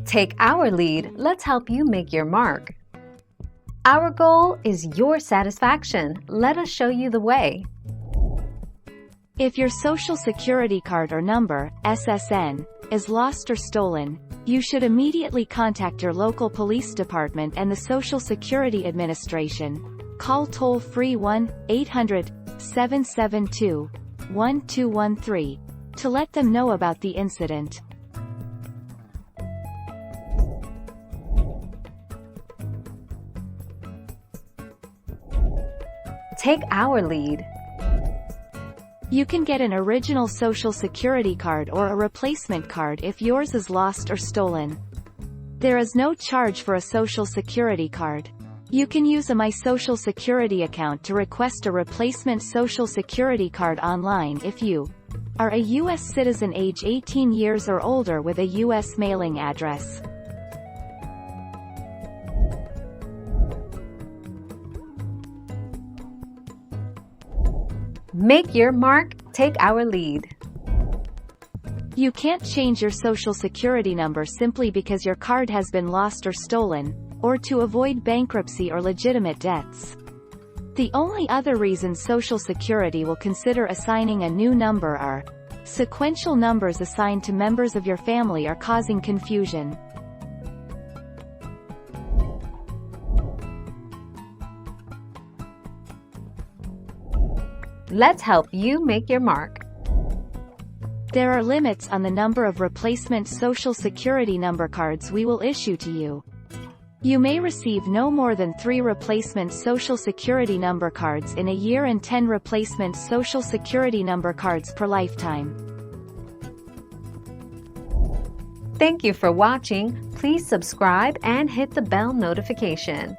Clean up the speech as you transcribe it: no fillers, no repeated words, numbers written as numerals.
Take our lead, let's help you make your mark. Our goal is your satisfaction. Let us show you the way. If your Social Security card or number, SSN, is lost or stolen, you should immediately contact your local police department and the Social Security Administration. Call toll-free 1-800-772-1213 to let them know about the incident. Take our lead. You can get an original Social Security card or a replacement card if yours is lost or stolen. There is no charge for a Social Security card. You can use a My Social Security account to request a replacement Social Security card online if you are a U.S. citizen age 18 years or older with a U.S. mailing address. Make your mark, take our lead. You can't change your Social Security number simply because your card has been lost or stolen, or to avoid bankruptcy or legitimate debts. The only other reason Social Security will consider assigning a new number are sequential numbers assigned to members of your family are causing confusion. Let's help you make your mark. There are limits on the number of replacement Social Security number cards we will issue to you. You may receive no more than 3 replacement Social Security number cards in a year and 10 replacement Social Security number cards per lifetime. Thank you for watching. Please subscribe and hit the bell notification.